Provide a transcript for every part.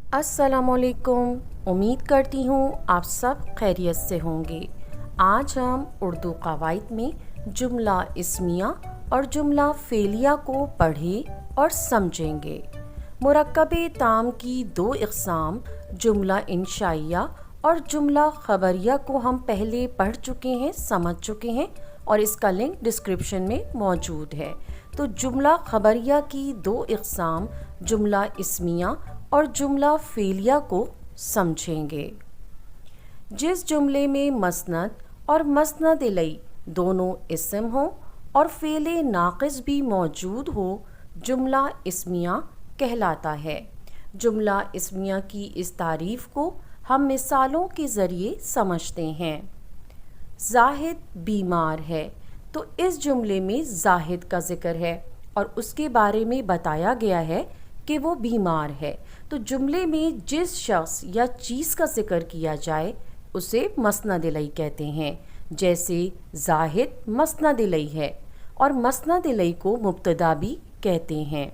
अस्सलामुअलैकुम। उम्मीद करती हूँ आप सब खैरियत से होंगे। आज हम उर्दू कवायद में जुमला इस्मिया और जुमला फ़ेलिया को पढ़ें और समझेंगे। मुरक्कब ताम की दो इक़साम जुमला इंशाइया और जुमला ख़बरिया को हम पहले पढ़ चुके हैं, समझ चुके हैं और इसका लिंक डिस्क्रिप्शन में मौजूद है। तो जुमला ख़बरिया की दो इक़साम जुमला इस्मिया और जुमला फ़ेलिया को समझेंगे। जिस जुमले में मसनद और मसनद इलैह दोनों इस्म हो और फ़ेले नाक़िस भी मौजूद हो, जुमला इस्मिया कहलाता है। जुमला इस्मिया की इस तारीफ़ को हम मिसालों के ज़रिए समझते हैं। ज़ाहिद बीमार है, तो इस जुमले में ज़ाहिद का ज़िक्र है और उसके बारे में बताया गया है कि वो बीमार है। तो जुमले में जिस शख्स या चीज़ का ज़िक्र किया जाए उसे मसनद इलैह कहते हैं। जैसे ज़ाहिद मसनद इलैह है और मसनद इलैह को मुब्तदा भी कहते हैं।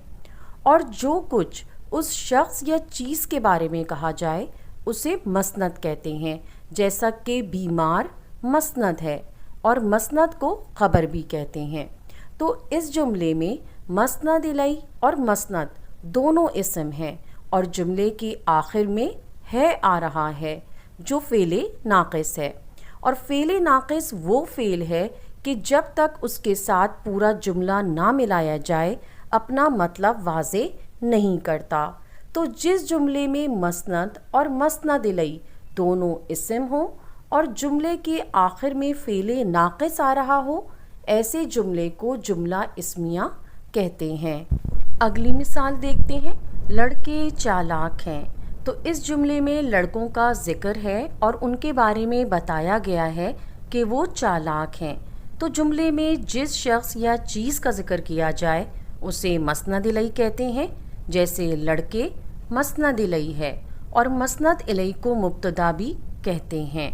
और जो कुछ उस शख्स या चीज़ के बारे में कहा जाए उसे मसनद कहते हैं। जैसा कि बीमार मसनद है और मसनद को ख़बर भी कहते हैं। तो इस जुमले में मसनद इलैह और मसनद दोनों इस्म हैं और जुमले के आखिर में है आ रहा है जो फ़ेले नाक़िस है। और फ़ेले नाक़िस वो फ़ेल है कि जब तक उसके साथ पूरा जुमला ना मिलाया जाए अपना मतलब वाज़े नहीं करता। तो जिस जुमले में मसनद और मसनद इलैह दोनों इस्म हो और जुमले के आखिर में फ़ेले नाक़िस आ रहा हो, ऐसे जुमले को जुमला इस्मिया कहते हैं। अगली मिसाल देखते हैं। लड़के चालाक हैं, तो इस जुमले में लड़कों का ज़िक्र है और उनके बारे में बताया गया है कि वो चालाक हैं। तो जुमले में जिस शख्स या चीज़ का ज़िक्र किया जाए उसे मसनद इलैह कहते हैं। जैसे लड़के मसनद इलैह है और मसनद इलैह को मुब्तदा भी कहते हैं।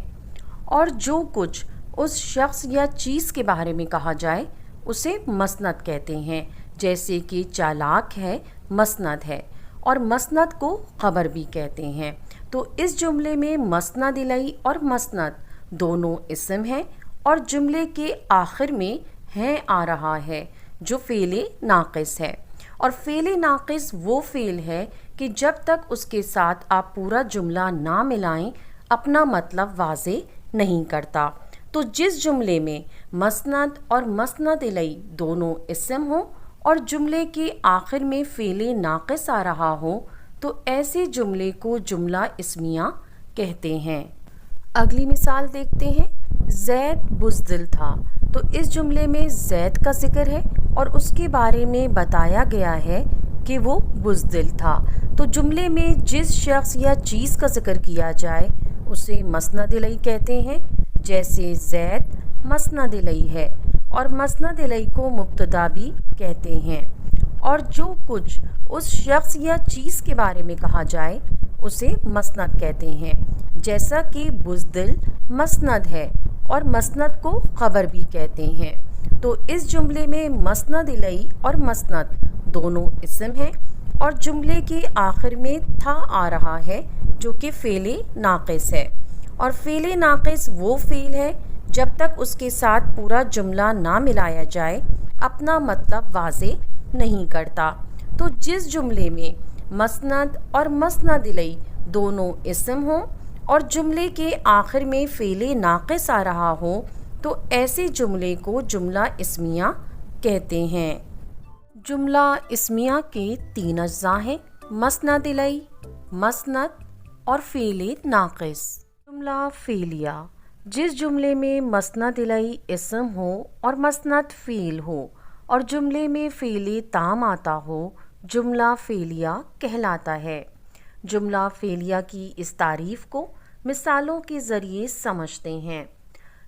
और जो कुछ उस शख्स या चीज़ के बारे में कहा जाए उसे मसनद कहते हैं। जैसे कि चालाक है मसनद है और मसनद को ख़बर भी कहते हैं। तो इस जुमले में मसनद इलैह और मसनद दोनों इस्म हैं और जुमले के आखिर में है आ रहा है जो फ़ेले नाक़िस है। और फ़ेले नाक़िस वो फ़ेल है कि जब तक उसके साथ आप पूरा जुमला ना मिलाएं अपना मतलब वाज़े नहीं करता। तो जिस जुमले में मसनद और मसनद इलैह दोनों इस्म हो और जुमले के आखिर में फ़ेले नाक़िस आ रहा हो, तो ऐसे जुमले को जुमला इस्मिया कहते हैं। अगली मिसाल देखते हैं। ज़ैद बुज़दिल था, तो इस जुमले में ज़ैद का ज़िक्र है और उसके बारे में बताया गया है कि वो बुज़दिल था। तो जुमले में जिस शख्स या चीज़ का ज़िक्र किया जाए उसे मसनद इलैह कहते हैं। जैसे ज़ैद मसनद इलैह है और मसनद इलैह को मुब्तदा भी कहते हैं। और जो कुछ उस शख्स या चीज़ के बारे में कहा जाए उसे मसनद कहते हैं। जैसा कि बुज़दिल मसनद है और मसनद को ख़बर भी कहते हैं। तो इस जुमले में मसनद इलैह और मसनद दोनों इस्म हैं और जुमले के आखिर में था आ रहा है जो कि फ़ेले नाक़िस है। और फ़ेले नाक़िस वो फ़ेल है जब तक उसके साथ पूरा जुमला ना मिलाया जाए अपना मतलब वाज़े नहीं करता। तो जिस जुमले में मसनद और मसनद इलैह दोनों इस्म हों और जुमले के आखिर में फ़ेले नाक़िस आ रहा हो, तो ऐसे जुमले को जुमला इस्मिया कहते हैं। जुमला इस्मिया के 3 अज्ज़ा हैं: मसनद इलैह, मसनद और फ़ेले नाक़िस। जुमला फ़ेलिया, जिस जुमले में मसनद इलैह इस्म हो और मसनद फ़ेल हो और जुमले में फ़ेले ताम आता हो, जुमला फ़ेलिया कहलाता है। जुमला फ़ेलिया की इस तारीफ़ को मिसालों के ज़रिए समझते हैं।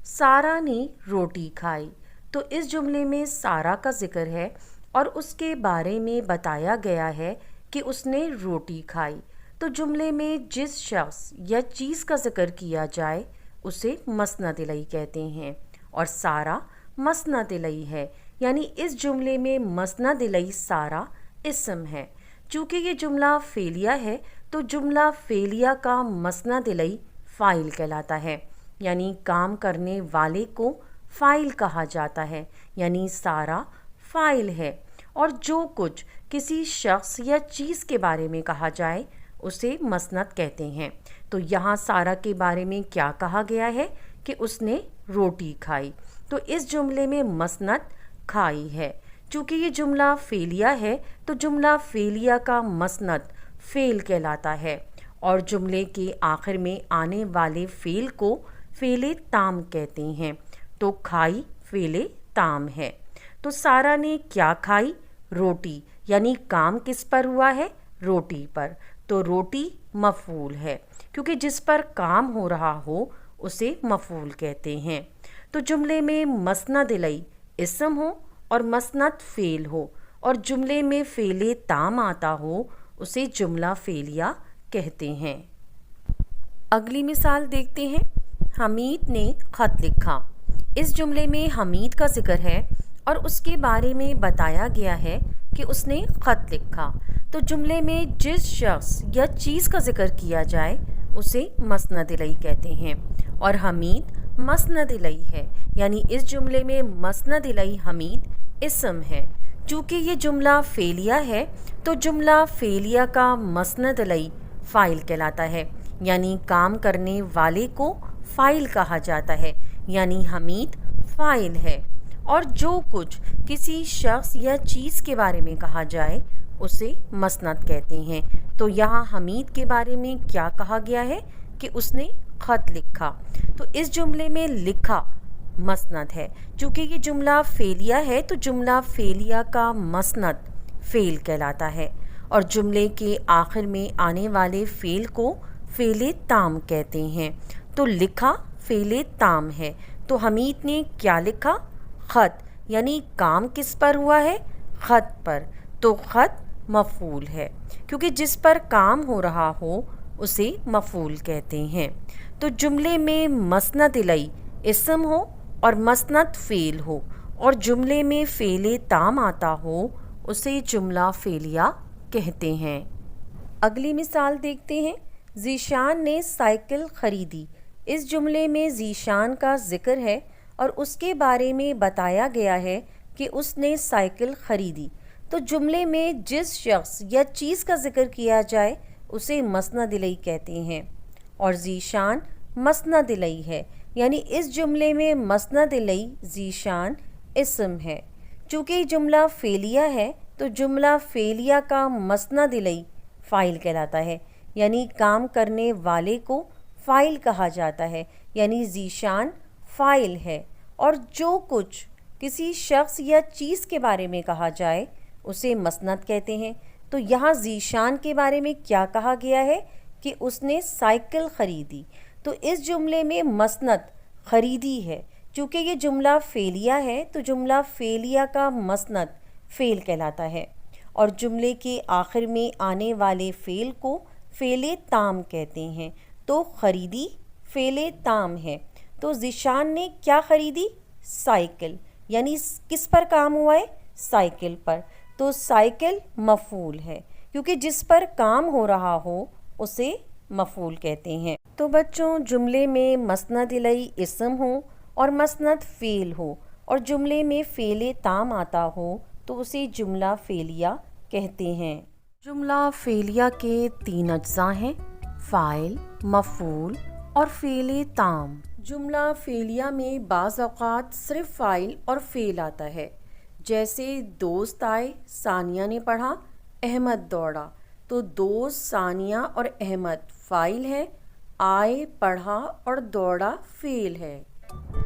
सारा ने रोटी खाई, तो इस जुमले में सारा का ज़िक्र है और उसके बारे में बताया गया है कि उसने रोटी खाई। तो जुमले में जिस शख्स या चीज़ का ज़िक्र किया जाए उसे मसनद इलैह कहते हैं और सारा मसनद इलैह है, यानी इस जुमले में मसनद इलैह सारा इस्म है। चूँकि ये जुमला फ़ेलिया है तो जुमला फेलिया का मसनद इलई फ़ाइल कहलाता है, यानी काम करने वाले को फ़ाइल कहा जाता है, यानी सारा फ़ाइल है। और जो कुछ किसी शख्स या चीज़ के बारे में कहा जाए उसे मसनद कहते हैं। तो यहाँ सारा के बारे में क्या कहा गया है कि उसने रोटी खाई, तो इस जुमले में मसनद खाई है। चूँकि ये जुमला फेलिया है तो जुमला फेलिया का मसनद फ़ेल कहलाता है, और जुमले के आखिर में आने वाले फ़ेल को फ़ेले ताम कहते हैं। तो खाई फ़ेले ताम है। तो सारा ने क्या खाई? रोटी, यानी काम किस पर हुआ है? रोटी पर। तो रोटी मफ़ूल है, क्योंकि जिस पर काम हो रहा हो उसे मफ़ूल कहते हैं। तो जुमले में मसनद इलई इस्म हो और मसनद फ़ेल हो और जुमले में फ़ेले ताम आता हो उसे जुमला फेलिया कहते हैं। अगली मिसाल देखते हैं। हमीद ने ख़त लिखा। इस जुमले में हमीद का ज़िक्र है और उसके बारे में बताया गया है कि उसने ख़त लिखा। तो जुमले में जिस शख्स या चीज़ का ज़िक्र किया जाए उसे मसनद इलई कहते हैं, और हमीद मसनद इलई है, यानी इस जुमले में मसनद इलई हमीद इस्म है। चूँकि ये जुमला फेलिया है तो जुमला फेलिया का मसनद इलई फ़ाइल कहलाता है, यानी काम करने वाले को फ़ाइल कहा जाता है, यानी हमीद फ़ाइल है। और जो कुछ किसी शख्स या चीज़ के बारे में कहा जाए उसे मसनद कहते हैं। तो यहाँ हमीद के बारे में क्या कहा गया है कि उसने ख़त लिखा, तो इस जुमले में लिखा मसनद है। चूँकि ये जुमला फेलिया है तो जुमला फेलिया का मसनद फ़ेल कहलाता है, और जुमले के आखिर में आने वाले फ़ेल को फ़ेले ताम कहते हैं। तो लिखा फ़ेले ताम है। तो हमीद ने क्या लिखा? ख़त, यानी काम किस पर हुआ है? ख़त पर। तो ख़त मफ़ूल है, क्योंकि जिस पर काम हो रहा हो उसे मफ़ूल कहते हैं। तो जुमले में मसनद इलई इस्म हो और मसनद फ़ेल हो और जुमले में फ़ेले ताम आता हो उसे जुमला फेलिया कहते हैं। अगली मिसाल देखते हैं। ज़ीशान ने साइकिल ख़रीदी। इस जुमले में ज़ीशान का ज़िक्र है और उसके बारे में बताया गया है कि उसने साइकिल ख़रीदी। तो जुमले में जिस शख्स या चीज़ का ज़िक्र किया जाए उसे मसनद इलई कहते हैं, और ज़ीशान मसनद इलई है, यानी इस जुमले में मसनद इलई ज़ीशान इस्म है। चूँकि जुमला फेलिया है तो जुमला फेलिया का मसनद इलई फ़ाइल कहलाता है, यानी काम करने वाले को फ़ाइल कहा जाता है, यानी ज़ीशान फ़ाइल है। और जो कुछ किसी शख्स या चीज़ के बारे में कहा जाए उसे मसनद कहते हैं। तो यहाँ ज़ीशान के बारे में क्या कहा गया है कि उसने साइकिल ख़रीदी। तो इस जुमले में मसनद ख़रीदी है। चूँकि ये जुमला फेलिया है तो जुमला फेलिया का मसनद फ़ेल कहलाता है, और जुमले के आखिर में आने वाले फ़ेल को फ़ेले ताम कहते हैं। तो ख़रीदी फ़ेले ताम है। तो ज़ीशान ने क्या ख़रीदी? साइकिल, यानी किस पर काम हुआ है? साइकिल पर। तो साइकिल मफ़ूल है, क्योंकि जिस पर काम हो रहा हो उसे मफ़ूल कहते हैं। तो बच्चों, जुमले में मसनद इलई इस्म हो और मसनद फ़ेल हो और जुमले में फ़ेले ताम आता हो तो उसे जुमला फेलिया कहते हैं। जुमला फेलिया के 3 अज्जा हैं: फ़ाइल, मफ़ूल और फ़ेले ताम। जुमला फेलिया में बाज़ औक़ात सिर्फ़ फ़ाइल और फ़ेल आता है, जैसे दोस्त आए, सानिया ने पढ़ा, अहमद दौड़ा। तो दोस्त, सानिया और अहमद फ़ाइल है, आए, पढ़ा और दौड़ा फ़ेल है।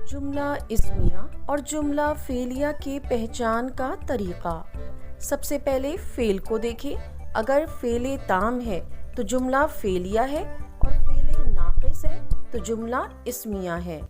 जुमला इस्मिया और जुमला फेलिया के पहचान का तरीक़ा। सबसे पहले फ़ेल को देखें। अगर फ़ेले ताम है तो जुमला फेलिया है और फ़ेले नाक़िस है तो जुमला इस्मिया है।